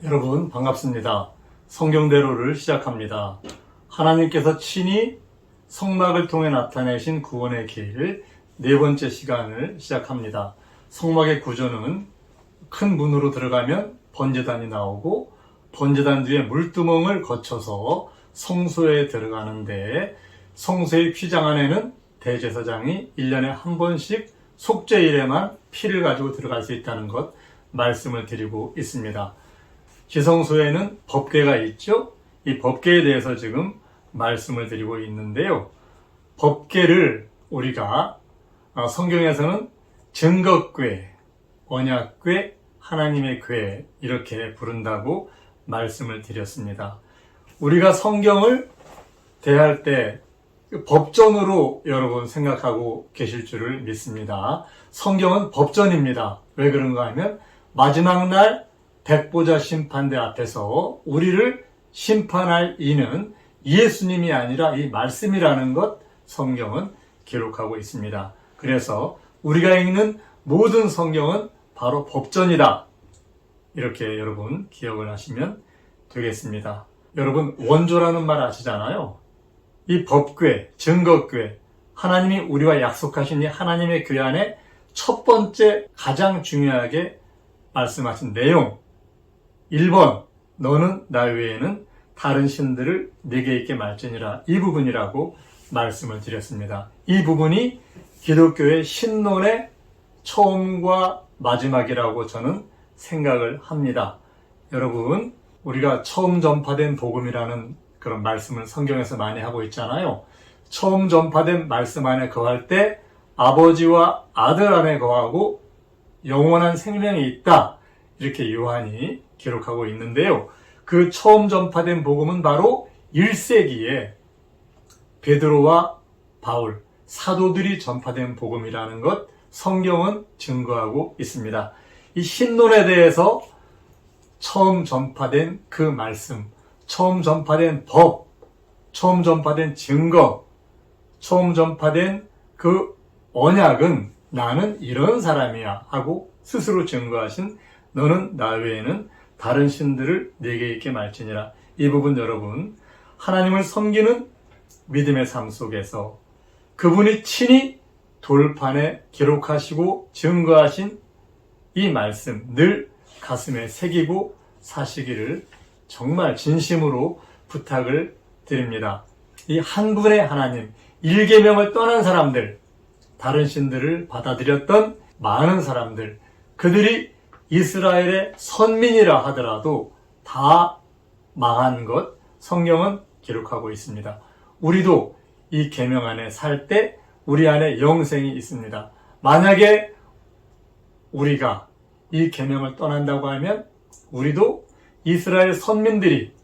여러분 반갑습니다. 성경대로를 시작합니다. 하나님께서 친히 성막을 통해 나타내신 구원의 길 네 번째 시간을 시작합니다. 성막의 구조는 큰 문으로 들어가면 번제단이 나오고 번제단 뒤에 물두멍을 거쳐서 성소에 들어가는데 성소의 휘장 안에는 대제사장이 1년에 한 번씩 속죄일에만 피를 가지고 들어갈 수 있다는 것 말씀을 드리고 있습니다. 지성소에는 법궤가 있죠. 이 법궤에 대해서 지금 말씀을 드리고 있는데요. 법궤를 우리가 성경에서는 증거궤, 언약궤, 하나님의 궤 이렇게 부른다고 말씀을 드렸습니다. 우리가 성경을 대할 때 법전으로 여러분 생각하고 계실 줄을 믿습니다. 성경은 법전입니다. 왜 그런가 하면 마지막 날 백보자 심판대 앞에서 우리를 심판할 이는 예수님이 아니라 이 말씀이라는 것 성경은 기록하고 있습니다. 그래서 우리가 읽는 모든 성경은 바로 법전이다. 이렇게 여러분 기억을 하시면 되겠습니다. 여러분 원조라는 말 아시잖아요. 이 법궤, 증거궤, 하나님이 우리와 약속하신 이 하나님의 궤 안에 첫 번째 가장 중요하게 말씀하신 내용 1번 너는 나 외에는 다른 신들을 내게 있게 말지니라 이 부분이라고 말씀을 드렸습니다. 이 부분이 기독교의 신론의 처음과 마지막이라고 저는 생각을 합니다. 여러분 우리가 처음 전파된 복음이라는 그런 말씀을 성경에서 많이 하고 있잖아요. 처음 전파된 말씀 안에 거할 때 아버지와 아들 안에 거하고 영원한 생명이 있다. 이렇게 요한이 기록하고 있는데요. 그 처음 전파된 복음은 바로 1세기에 베드로와 바울, 사도들이 전파된 복음이라는 것 성경은 증거하고 있습니다. 이 신론에 대해서 처음 전파된 그 말씀, 처음 전파된 법, 처음 전파된 증거, 처음 전파된 그 언약은 나는 이런 사람이야 하고 스스로 증거하신 너는 나 외에는 다른 신들을 내게 있게 말지니라. 이 부분 여러분 하나님을 섬기는 믿음의 삶 속에서 그분이 친히 돌판에 기록하시고 증거하신 이 말씀 늘 가슴에 새기고 사시기를 정말 진심으로 부탁을 드립니다. 이 한 분의 하나님, 1계명을 떠난 사람들, 다른 신들을 받아들였던 많은 사람들, 그들이 이스라엘의 선민이라 하더라도 다 망한 것 성경은 기록하고 있습니다. 우리도 이 계명 안에 살 때 우리 안에 영생이 있습니다. 만약에 우리가 이 계명을 떠난다고 하면 우리도 이스라엘 선민들이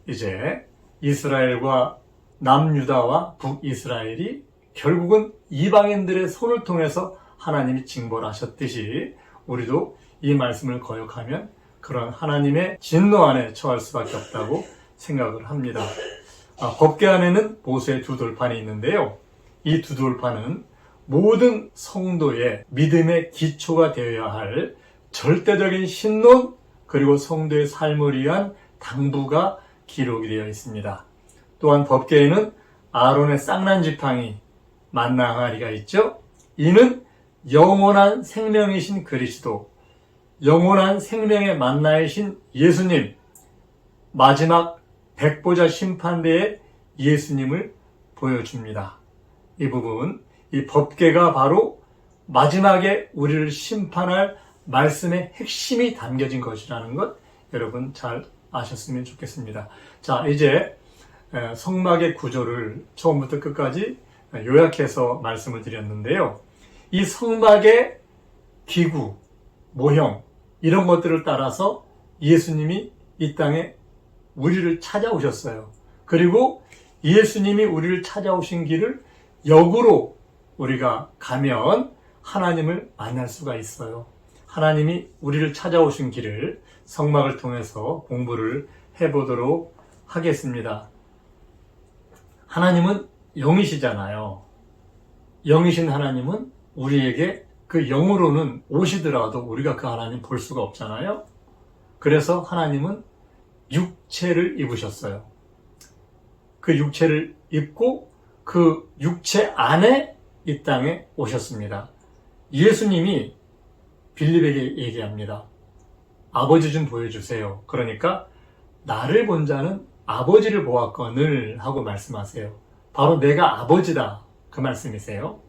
이제 이스라엘과 남유다와 북이스라엘이 결국은 이방인들의 손을 통해서 하나님이 징벌하셨듯이 우리도 이 말씀을 거역하면 그런 하나님의 진노 안에 처할 수밖에 없다고 생각을 합니다. 법궤 안에는 보수의 두 돌판이 있는데요. 이 두 돌판은 모든 성도의 믿음의 기초가 되어야 할 절대적인 신론 그리고 성도의 삶을 위한 당부가 기록이 되어 있습니다. 또한 법궤에는 아론의 쌍난 지팡이 만나 항아리가 있죠. 이는 영원한 생명이신 그리스도, 영원한 생명의 만나이신 예수님, 마지막 백보자 심판대의 예수님을 보여줍니다. 이 부분, 이 법궤가 바로 마지막에 우리를 심판할 말씀의 핵심이 담겨진 것이라는 것 여러분 잘 아셨으면 좋겠습니다. 자, 이제 성막의 구조를 처음부터 끝까지 요약해서 말씀을 드렸는데요. 이 성막의 기구, 모형 이런 것들을 따라서 예수님이 이 땅에 우리를 찾아오셨어요. 그리고 예수님이 우리를 찾아오신 길을 역으로 우리가 가면 하나님을 만날 수가 있어요. 하나님이 우리를 찾아오신 길을 성막을 통해서 공부를 해보도록 하겠습니다. 하나님은 영이시잖아요. 영이신 하나님은 우리에게 그 영으로는 오시더라도 우리가 그 하나님 볼 수가 없잖아요. 그래서 하나님은 육체를 입으셨어요. 그 육체를 입고 그 육체 안에 이 땅에 오셨습니다. 예수님이 빌립에게 얘기합니다. 아버지 좀 보여주세요. 그러니까 나를 본 자는 아버지를 보았거늘 하고 말씀하세요. 바로 내가 아버지다. 그 말씀이세요.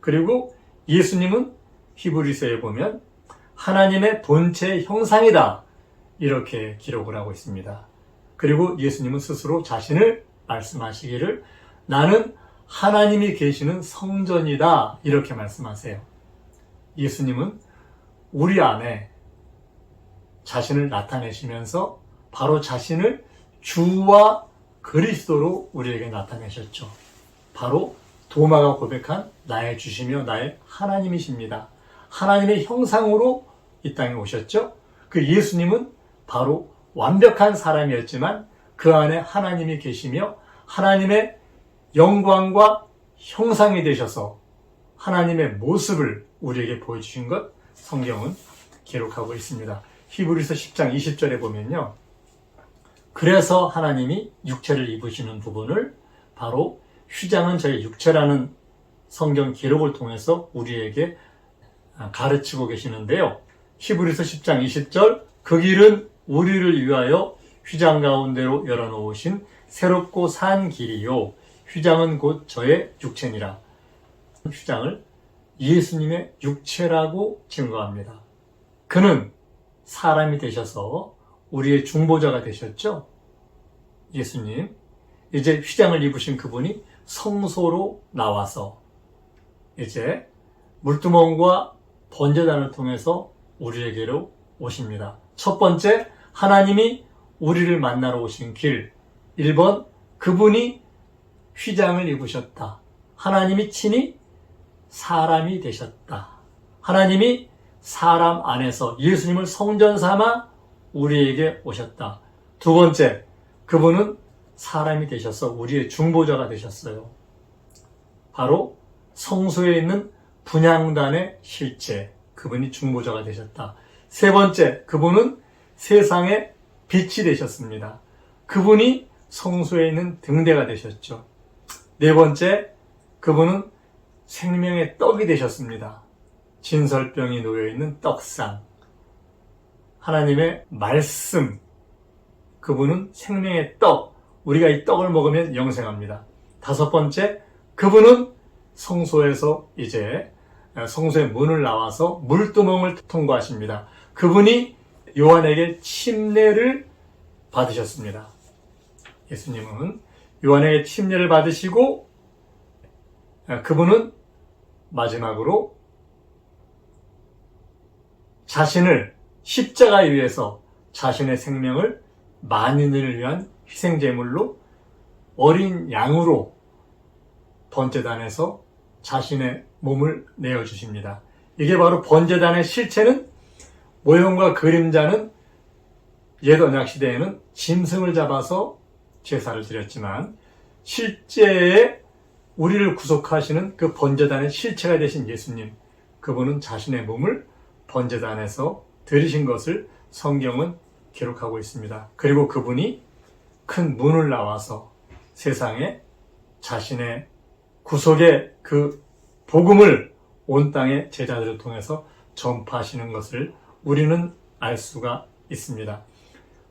그리고 예수님은 히브리서에 보면 하나님의 본체 형상이다. 이렇게 기록을 하고 있습니다. 그리고 예수님은 스스로 자신을 말씀하시기를 나는 하나님이 계시는 성전이다. 이렇게 말씀하세요. 예수님은 우리 안에 자신을 나타내시면서 바로 자신을 주와 그리스도로 우리에게 나타내셨죠. 바로 도마가 고백한 나의 주시며 나의 하나님이십니다. 하나님의 형상으로 이 땅에 오셨죠. 그 예수님은 바로 완벽한 사람이었지만 그 안에 하나님이 계시며 하나님의 영광과 형상이 되셔서 하나님의 모습을 우리에게 보여주신 것 성경은 기록하고 있습니다. 히브리서 10장 20절에 보면요. 그래서 하나님이 육체를 입으시는 부분을 바로 휘장은 저의 육체라는 성경 기록을 통해서 우리에게 가르치고 계시는데요. 히브리서 10장 20절 그 길은 우리를 위하여 휘장 가운데로 열어놓으신 새롭고 산 길이요 휘장은 곧 저의 육체니라. 휘장을 예수님의 육체라고 증거합니다. 그는 사람이 되셔서 우리의 중보자가 되셨죠. 예수님 이제 휘장을 입으신 그분이 성소로 나와서 이제 물두멍과 번제단을 통해서 우리에게로 오십니다. 첫 번째, 하나님이 우리를 만나러 오신 길. 1번, 그분이 휘장을 입으셨다. 하나님이 친히 사람이 되셨다. 하나님이 사람 안에서 예수님을 성전 삼아 우리에게 오셨다. 두 번째, 그분은 사람이 되셔서 우리의 중보자가 되셨어요. 바로 성소에 있는 분향단의 실제, 그분이 중보자가 되셨다. 세 번째, 그분은 세상의 빛이 되셨습니다. 그분이 성소에 있는 등대가 되셨죠. 네 번째, 그분은 생명의 떡이 되셨습니다. 진설병이 놓여있는 떡상. 하나님의 말씀, 그분은 생명의 떡, 우리가 이 떡을 먹으면 영생합니다. 다섯 번째, 그분은 성소에서 이제 성소의 문을 나와서 물두멍을 통과하십니다. 그분이 요한에게 침례를 받으셨습니다. 예수님은 요한에게 침례를 받으시고 그분은 마지막으로 자신을 십자가에 위해서 자신의 생명을 만인을 위한 희생제물로 어린 양으로 번제단에서 자신의 몸을 내어주십니다. 이게 바로 번제단의 실체는 모형과 그림자는 옛 언약시대에는 짐승을 잡아서 제사를 드렸지만 실제에 우리를 구속하시는 그 번제단의 실체가 되신 예수님, 그분은 자신의 몸을 번제단에서 드리신 것을 성경은 기록하고 있습니다. 그리고 그분이 큰 문을 나와서 세상에 자신의 구속의 그 복음을 온 땅의 제자들을 통해서 전파하시는 것을 우리는 알 수가 있습니다.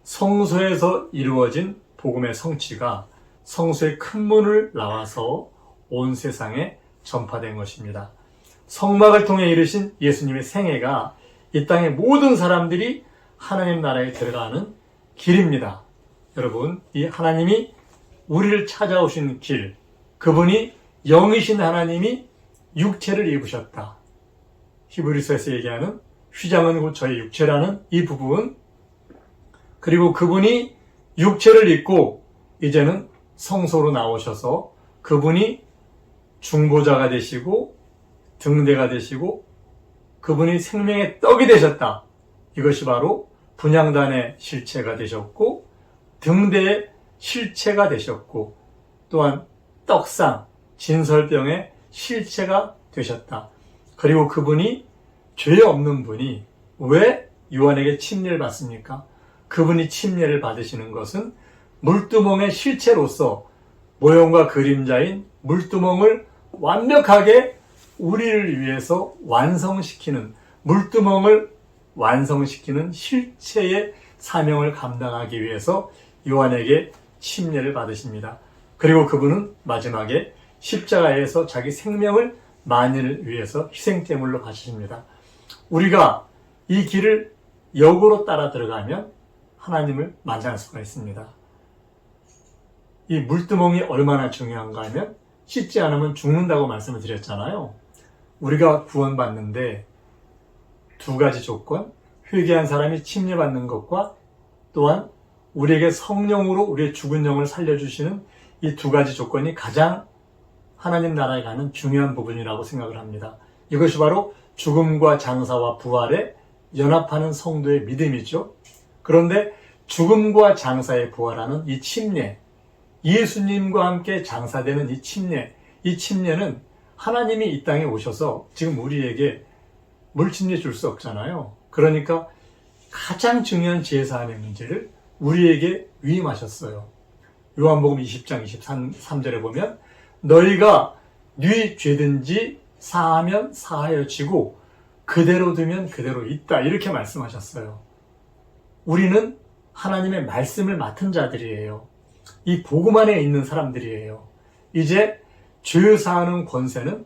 성소에서 이루어진 복음의 성취가 성소의 큰 문을 나와서 온 세상에 전파된 것입니다. 성막을 통해 이루신 예수님의 생애가 이 땅의 모든 사람들이 하나님 나라에 들어가는 길입니다. 여러분, 이 하나님이 우리를 찾아오신 길, 그분이 영이신 하나님이 육체를 입으셨다. 히브리서에서 얘기하는 휘장은 곧 저의 육체라는 이 부분, 그리고 그분이 육체를 입고 이제는 성소로 나오셔서 그분이 중보자가 되시고 등대가 되시고 그분이 생명의 떡이 되셨다. 이것이 바로 분향단의 실체가 되셨고 등대의 실체가 되셨고 또한 떡상, 진설병의 실체가 되셨다. 그리고 그분이 죄 없는 분이 왜 요한에게 침례를 받습니까? 그분이 침례를 받으시는 것은 물두멍의 실체로서 모형과 그림자인 물두멍을 완벽하게 우리를 위해서 완성시키는, 물두멍을 완성시키는 실체의 사명을 감당하기 위해서 요한에게 침례를 받으십니다. 그리고 그분은 마지막에 십자가에서 자기 생명을 만인을 위해서 희생제물로 바치십니다. 우리가 이 길을 역으로 따라 들어가면 하나님을 만날 수가 있습니다. 이 물두멍이 얼마나 중요한가 하면 씻지 않으면 죽는다고 말씀을 드렸잖아요. 우리가 구원받는데 두 가지 조건, 회개한 사람이 침례받는 것과 또한 우리에게 성령으로 우리의 죽은 영을 살려주시는 이 두 가지 조건이 가장 하나님 나라에 가는 중요한 부분이라고 생각을 합니다. 이것이 바로 죽음과 장사와 부활에 연합하는 성도의 믿음이죠. 그런데 죽음과 장사에 부활하는 이 침례, 예수님과 함께 장사되는 이 침례는 하나님이 이 땅에 오셔서 지금 우리에게 물침례 줄 수 없잖아요. 그러니까 가장 중요한 제사함의 문제를 우리에게 위임하셨어요. 요한복음 20장 23절에 보면 너희가 네 죄든지 사하면 사하여지고 그대로 두면 그대로 있다, 이렇게 말씀하셨어요. 우리는 하나님의 말씀을 맡은 자들이에요. 이 복음 안에 있는 사람들이에요. 이제 죄 사하는 권세는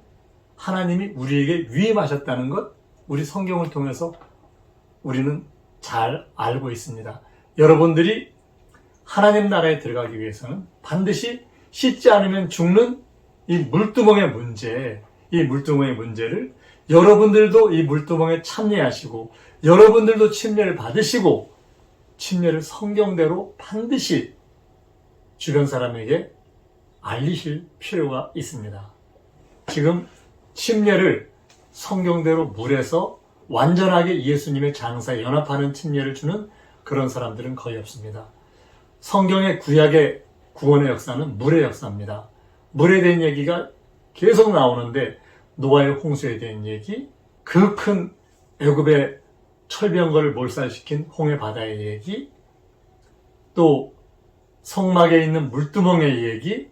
하나님이 우리에게 위임하셨다는 것, 우리 성경을 통해서 우리는 잘 알고 있습니다. 여러분들이 하나님 나라에 들어가기 위해서는 반드시 씻지 않으면 죽는 이 물두멍의 문제, 이 물두멍의 문제를 여러분들도 이 물두멍에 참여하시고 여러분들도 침례를 받으시고 침례를 성경대로 반드시 주변 사람에게 알리실 필요가 있습니다. 지금 침례를 성경대로 물에서 완전하게 예수님의 장사에 연합하는 침례를 주는 그런 사람들은 거의 없습니다. 성경의 구약의 구원의 역사는 물의 역사입니다. 물에 대한 얘기가 계속 나오는데 노아의 홍수에 대한 얘기, 그 큰 애굽의 철병거를 몰살시킨 홍해 바다의 얘기, 또 성막에 있는 물두멍의 얘기,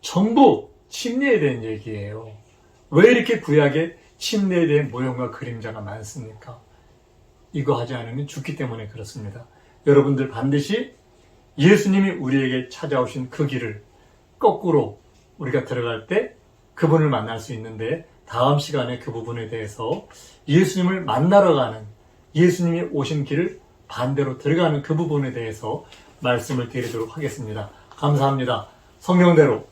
전부 침례에 대한 얘기예요. 왜 이렇게 구약에 침례에 대한 모형과 그림자가 많습니까? 이거 하지 않으면 죽기 때문에 그렇습니다. 여러분들 반드시 예수님이 우리에게 찾아오신 그 길을 거꾸로 우리가 들어갈 때 그분을 만날 수 있는데, 다음 시간에 그 부분에 대해서 예수님을 만나러 가는, 예수님이 오신 길을 반대로 들어가는 그 부분에 대해서 말씀을 드리도록 하겠습니다. 감사합니다. 성경대로